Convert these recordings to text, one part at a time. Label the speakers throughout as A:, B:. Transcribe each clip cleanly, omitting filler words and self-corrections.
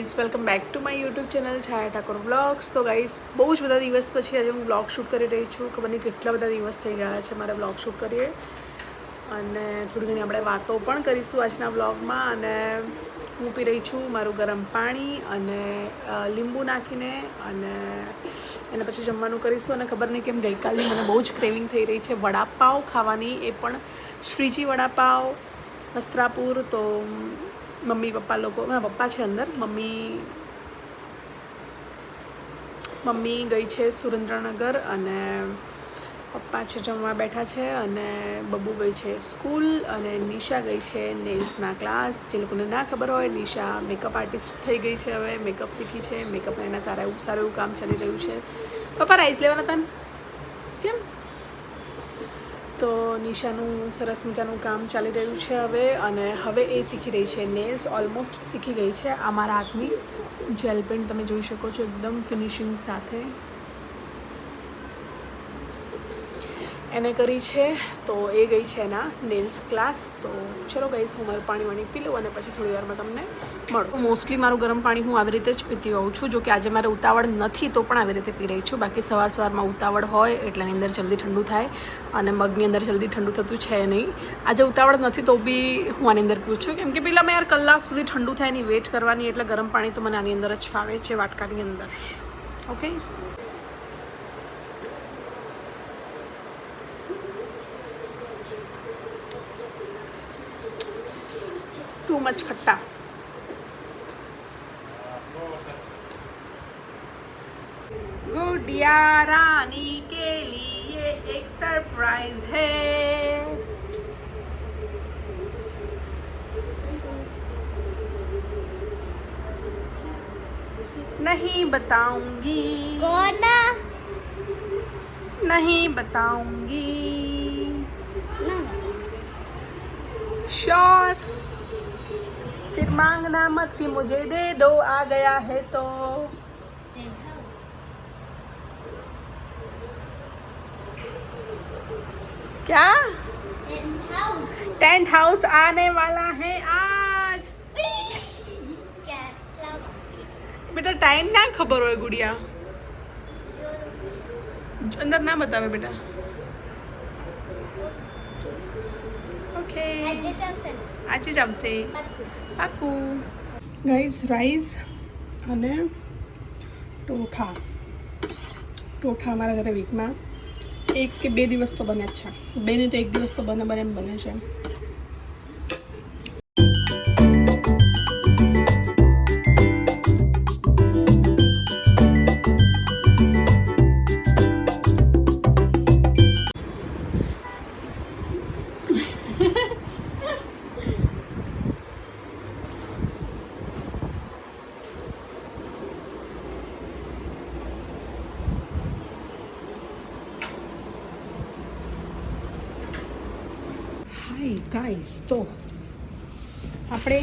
A: Guys, welcome back to my YouTube channel Chhaya Thakor vlogs. તો guys, બહુ જ બધા દિવસ પછી આજે હું વ્લોગ શૂટ કરી રહી છું. ખબર નહીં કેટલા બધા દિવસ થઈ ગયા છે મારે વ્લોગ શૂટ કરીએ, અને થોડી ઘણી આપણે વાતો પણ કરીશું આજના વ્લોગમાં. અને હું પી રહી છું મારું ગરમ પાણી અને લીંબુ નાખીને, અને એના પછી જમવાનું કરીશું. અને ખબર નહીં કેમ ગઈકાલની મને બહુ જ ક્રેવિંગ થઈ રહી છે વડાપાવ ખાવાની, એ પણ શ્રીજી વડાપાવ વસ્ત્રાપુર. તો મમ્મી પપ્પા લોકો, મારા પપ્પા છે અંદર, મમ્મી ગઈ છે સુરેન્દ્રનગર, અને પપ્પા છે જમવા બેઠા છે, અને બબુ ગઈ છે સ્કૂલ, અને નિશા ગઈ છે નેલ્સના ક્લાસ. જે લોકોને ના ખબર હોય, નિશા મેકઅપ આર્ટિસ્ટ થઈ ગઈ છે, હવે મેકઅપ શીખી છે. મેકઅપના એના સારું એવું કામ ચાલી રહ્યું છે. પપ્પા રાઈસ લેવાના હતા કેમ? તો નિશાનું સરસ મજાનું કામ ચાલી રહ્યું છે હવે, અને હવે એ શીખી રહી છે નેલ્સ. ઓલમોસ્ટ શીખી ગઈ છે. આ મારા હાથની જેલ પેન્ટ તમે જોઈ શકો છો, એકદમ ફિનિશિંગ સાથે એને કરી છે. તો એ ગઈ છે એના નેલ્સ ક્લાસ. તો ચલો ગાઈસ, હું મારું પાણી પી લઉં અને પછી થોડી વારમાં તમને મળું. મોસ્ટલી મારું ગરમ પાણી હું આવી રીતે જ પીતી હોઉં છું. જો કે આજે મારે ઉતાવળ નથી તો પણ આવી રીતે પી રહી છું. બાકી સવારમાં ઉતાવળ હોય એટલે એની અંદર જલ્દી ઠંડુ થાય, અને મગની અંદર જલ્દી ઠંડુ થતું છે નહીં. આજે ઉતાવળ નથી તો બી હું આની અંદર પીઉં છું, કેમ કે પહેલાં મેં યાર કલાક સુધી ઠંડુ થાય એની વેઇટ કરવાની, એટલે ગરમ પાણી તો મને આની અંદર જ ફાવે છે, વાટકાની અંદર. ઓકે, टू मच खट्टा. गुड़िया रानी के लिए एक सरप्राइज है. नहीं बताऊंगी. कौन? नहीं बताऊंगी. श्योर. फिर मांगना मत कि मुझे दे दो, आ गया है तो. क्या? टेंट हाउस आने वाला है आज. बेटा टाइम ना खबर हो गुड़िया, अंदर ना बतावे बेटा. ओके, આજે જ આવશે પાકું. ગાઈઝ, રાઈસ અને ટોઠા અમારા ઘરે વીકમાં 1 કે 2 દિવસ તો બને જ છે. 2 નહીં તો 1 દિવસ તો બને છે. હાય ગાઈઝ, તો આપણે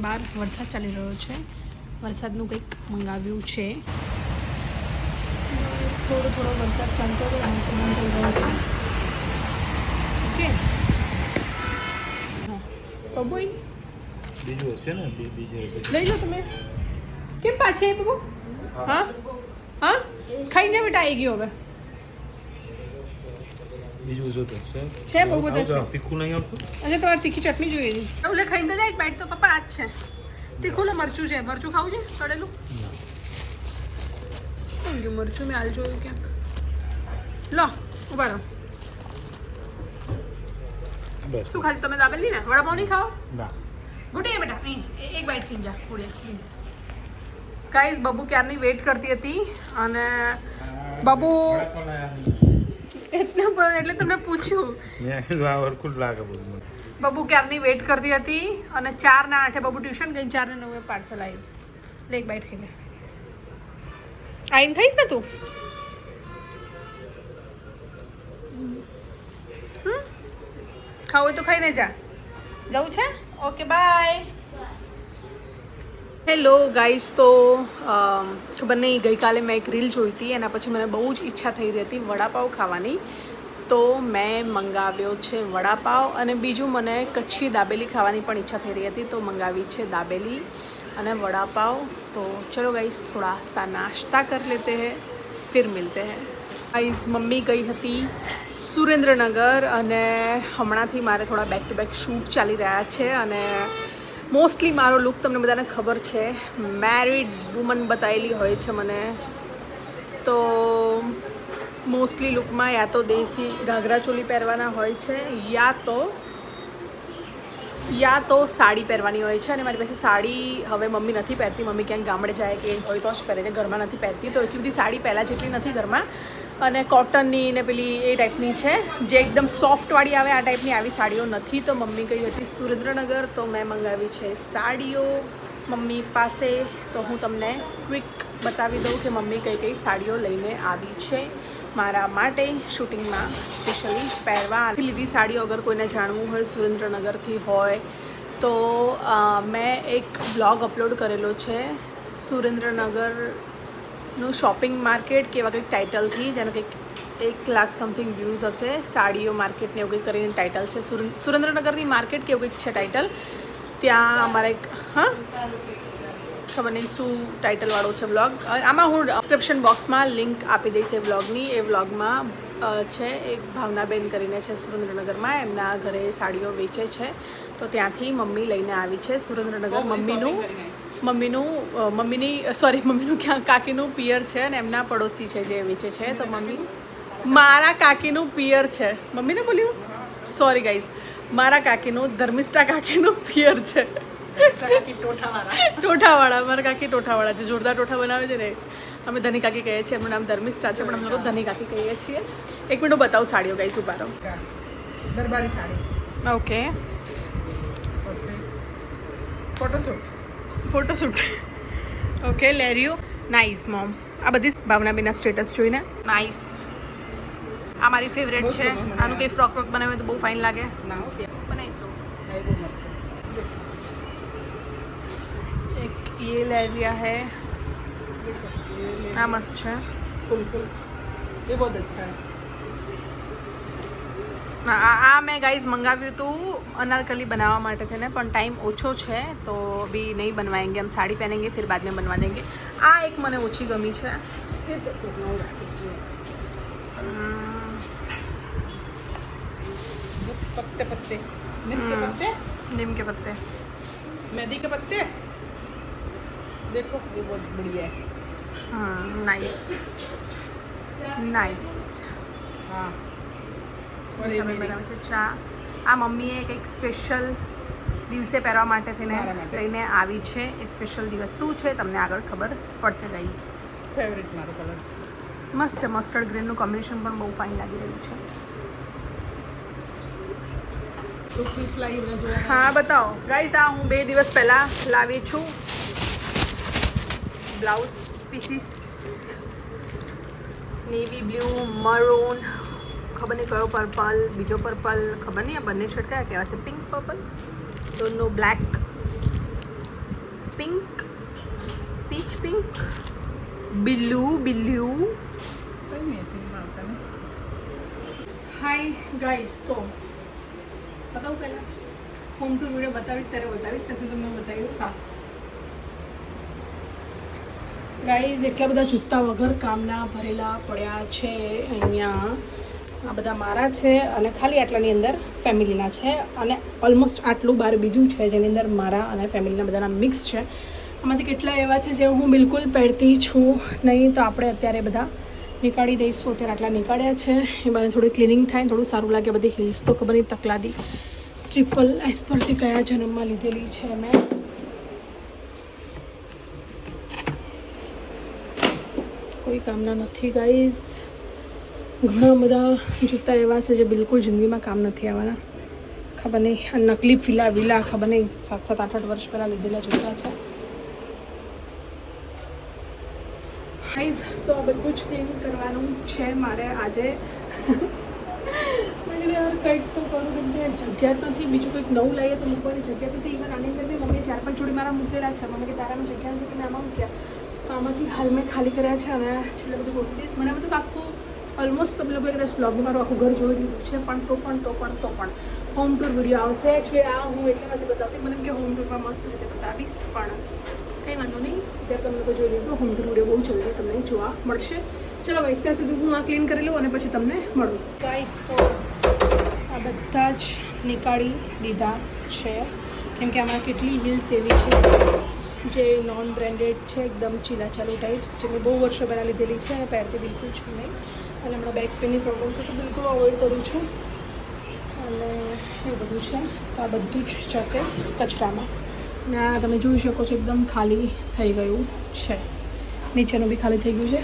A: બહાર વરસાદ ચાલી રહ્યો છે. વરસાદનું કંઈક મંગાવ્યું છે. થોડો વરસાદ ચાલતો હતો, થઈ રહ્યો છે. ઓકે, હા બબુઈ
B: બીજું હશે ને, બીજું હશે.
A: લઈ લો તમે. કેમ પાછી આવી બબુ? હા હા, ખાઈને બેટા આવી ગયો હવે.
B: બીજું જોતો
A: છે બહુ બધા.
B: તીખું નહીં આવતું?
A: અચ્છા, તમારે તીખી ચટણી જોઈએ છે? એવું લે, ખાઈને તો જાય. બાઈટ તો પપ્પા આ જ છે. તીખું લે, મરચું છે. મરચું ખાવું છે તળેલું? કેમ ગયું મરચું? મેં હાલ જોયું ક્યાંક. લો, ઉભા રહો. શું ખાલી તમે દાબેલી ને? વડાપાવ નહીં ખાઓ?
B: ના.
A: ગુડી બેટા, અહીં એક બાઈટ ખાઈ જા ગુડિયા પ્લીઝ. ગાઈઝ, બબુ ક્યારની વેઇટ કરતી હતી, અને બબુ એટલે તમને પૂછ્યું. બબુ ક્યારની વેઇટ કરતી હતી, અને 4:08 બબુ ટ્યુશન ગઈ, 4:09 પાર્સલ આવી. લે એક બાઈટ ખાઈ લે. આવીને ખાઈશ ને તું? ખાવું હોય તો ખાઈને જા. જવું છે? Okay, by. હેલો ગાઈઝ, તો ખબર નહીં, ગઈકાલે મેં એક રીલ જોઈ હતી, એના પછી મને બહુ જ ઈચ્છા થઈ રહી હતી વડાપાવ ખાવાની. તો મેં મંગાવ્યો છે વડાપાવ, અને બીજું મને કચ્છી દાબેલી ખાવાની પણ ઈચ્છા થઈ રહી હતી, તો મંગાવી છે દાબેલી. અને વડા पाव। तो चलो गाइस थोड़ा सा नाश्ता कर लेते हैं, फिर मिलते हैं। गाइस मम्मी गई હતી સુરેન્દ્રનગર અને હમણાંથી મારે થોડા બેક ટુ બેક શૂટ ચાલી રહ્યા છે અને મોસ્ટલી મારો લુક તમને બધાને ખબર છે, મેરિડ વુમન બતાવેલી હોય છે મને, તો મોસ્ટલી લુકમાં યા તો દેશી ઘાઘરા ચોલી પહેરવાના હોય છે યા તો સાડી પહેરવાની હોય છે। અને મારી પાસે સાડી હવે મમ્મી નથી પહેરતી, મમ્મી ક્યાંક ગામડે જાય કે હોય તો જ પહેરે છે, ઘરમાં નથી પહેરતી, તો એટલી બધી સાડી પહેલાં જેટલી નથી ઘરમાં, અને કોટનની ને પેલી એ ટાઈપની છે જે એકદમ સોફ્ટવાળી આવે, આ ટાઈપની આવી સાડીઓ નથી। તો મમ્મી ગઈ હતી સુરેન્દ્રનગર, તો મેં મંગાવી છે સાડીઓ મમ્મી પાસે। તો હું તમને ક્વિક બતાવી દઉં કે મમ્મી કઈ કઈ સાડીઓ લઈને આવી છે મારા માટે શૂટિંગમાં સ્પેશિયલી પહેરવા લીધી સાડીઓ। અગર કોઈને જાણવું હોય સુરેન્દ્રનગરથી હોય તો મેં એક બ્લોગ અપલોડ કરેલો છે સુરેન્દ્રનગરનું શોપિંગ માર્કેટ કે એવા કંઈક ટાઇટલથી, જેનો કંઈક 1 લાખ સમથિંગ વ્યૂઝ હશે, સાડીઓ માર્કેટને એવું કંઈક કરીને ટાઇટલ છે, સુરેન્દ્રનગરની માર્કેટ કે એવું કંઈક છે ટાઇટલ। ત્યાં અમારે એક ખબર નહીં શું ટાઇટલવાળો છે બ્લોગ, આમાં હું ડિસ્ક્રિપ્શન બોક્સમાં લિંક આપી દઈશ એ બ્લોગની। એ બ્લોગમાં છે એક ભાવનાબેન કરીને છે સુરેન્દ્રનગરમાં, એમના ઘરે સાડીઓ વેચે છે, તો ત્યાંથી મમ્મી લઈને આવી છે સુરેન્દ્રનગર। મમ્મીનું ક્યાં કાકીનું પિયર છે અને એમના પડોશી છે જે વેચે છે, તો મમ્મી મારા કાકીનું પિયર છે, મમ્મીને બોલ્યું સોરી ગાઈઝ, મારા કાકીનું ધર્મિષ્ઠા કાકીનું પિયર છે, ટોઠાવાળા, મારા કાકી ટોઠાવાળા છે, જોરદાર ટોઠા બનાવે છે ને, અમે ધની કાકી કહીએ છીએ, એમનું નામ ધર્મિષ્ઠા છે પણ અમે લોકો ધની કાકી કહીએ છીએ। એક મિનિટ બતાવું સાડીઓ ગાઈસ, ઉભા રહો।
C: દરબારી સાડી,
A: ઓકે, ફોટોશૂટ, ઓકે, લેરિયો, નાઇસ મોમ। આ બધી ભાવનાબેનના સ્ટેટસ જોઈને નાઇસ, આ મારી ફેવરેટ છે, આનું કંઈ ફ્રોક બનાવે તો બહુ ફાઇન લાગે, બનાવીશું। एक ये ले लिया है, આ મસ્ત છે,
C: बिल्कुल ये बहुत अच्छा है।
A: આ મેં ગાઈઝ મંગાવ્યું હતું અનારકલી બનાવવા માટે થઈને, પણ ટાઈમ ઓછો છે તો અભી નહીં बनवाएंगे, हम साड़ी पहनेंगे फिर बाद में बनवा देंगे। આ એક મને ઓછી ગમી છે,
C: पत्ते पत्ते, नीम के पत्ते,
A: नीम के पत्ते,
C: मेहंदी के पत्ते, देखो ये बहुत बढ़िया है।
A: Nice nice.
C: हाँ और ये मेरी
A: બરાબર છે। ચા આ મમ્મીએ કંઈક સ્પેશિયલ દિવસે પહેરવા માટે થઈને
C: મારા માટે
A: લઈને આવી છે, એ સ્પેશિયલ દિવસ શું છે તમને આગળ ખબર પડશે ગાઈસ।
C: फेवरेट मारो कलर
A: મસ્ત છે, મસ્ટર્ડ ગ્રીનનું કોમ્બિનેશન પણ બહુ ફાઇન લાગી રહ્યું છે।
C: तो पीस लाई ना जो
A: હા બતાવો ગાઈસ, આ હું 2 દિવસ પહેલાં લાવી છું blouse pieces, navy blue, maroon, ખબર નહીં કયો પર્પલ, બીજો પર્પલ ખબર નહીં, આ બંને શેડ કયા કહેવાય છે, pink purple, don't know, black, pink, peach pink, blue blue.
C: कोई नहीं ऐसे नहीं मारता ना।
A: હાય ગાઈસ, તો બતાવું પહેલાં હોમ ટૂર વિડીયો બતાવીશ ત્યારે બતાવીશ, ત્યાં સુધી તમને બતાવી દઉં। હા ગાઈઝ, એટલા બધા જૂતા વગર કામના ભરેલા પડ્યા છે અહીંયા, આ બધા મારા છે અને ખાલી આટલાની અંદર ફેમિલીના છે, અને ઓલમોસ્ટ આટલું બાર બીજું છે જેની અંદર મારા અને ફેમિલીના બધાના મિક્સ છે। આમાંથી કેટલા એવા છે જે હું બિલકુલ પહેરતી છું નહીં, તો આપણે અત્યારે બધા નીકાળી દઈશું। અત્યારે આટલા નીકાળ્યા છે, એ મને થોડી ક્લિનિંગ થાય, થોડું સારું લાગે। બધી હિલ્સ તો ખબર નહીં તકલાદી ટ્રિપલ એસ પરથી કયા જન્મમાં લીધેલી છે મેં, કોઈ કામના નથી ગાઈઝ। ઘણા બધા જૂતા એવા છે જે બિલકુલ જિંદગીમાં કામ નથી આવવાના, ખબર નહીં, આ નકલી વિલા ખબર નહીં 7-7, 8-8 વર્ષ પહેલાં લીધેલા જૂતા છે ગાઈઝ। તો આ બધું જ ક્લીન કરવાનું છે મારે આજે। યાર કંઈક તો કરું, કેમ કે જગ્યા જ નથી, બીજું કંઈક નવું લાવીએ તો મૂકવાની જગ્યા નથી। ઇવન આની અંદર બી મમ્મીએ 4-5 જોડી મારા મૂકેલા છે, મને કે તારામાં જગ્યા નથી કે મેં આમાં મૂક્યા, તો આમાંથી હાલ મેં ખાલી કર્યા છે અને છેલ્લે બધું ગોઠવી દઈશ। મને બધું આખું ઓલમોસ્ટ તમે લોકોએ કદાચ બ્લોગમાં મારું આખું ઘર જોઈ લીધું છે, પણ તો પણ હોમ ટૂર વિડીયો આવશે। એકચ્યુઅલી આ હું એટલે નથી બતાવતી, મને એમ કે હોમ ટૂરમાં મસ્ત રીતે બતાવીશ, પણ કંઈ વાંધો નહીં, ત્યાં તમે લોકો જોઈ લીધું. હોમ ટૂર વિડીયો બહુ જલ્દી તમને જોવા મળશે. ચલો ગાઈસ, ત્યાં સુધી હું આ ક્લીન કરી લઉં અને પછી તમને મળું. ગાઈસ, તો આ બધા જ નીકાળી દીધા છે, કેમ કે આમાં કેટલી હિલ્સ એવી છે જે નોન બ્રાન્ડેડ છે, એકદમ ચીલા ચાલુ ટાઈપ્સ, જે મેં બહુ વર્ષો પહેલાં લીધેલી છે અને પહેરતી બિલકુલ છું નહીં. અને હમણાં બેક પેનની પ્રોબ્લેમ છે તો બિલકુલ અવોઇડ કરું છું. અને એવું બધું છે, તો આ બધું જ જશે કચરામાં. ને આ તમે જોઈ શકો છો એકદમ ખાલી થઈ ગયું છે, નીચેનું બી ખાલી થઈ ગયું છે.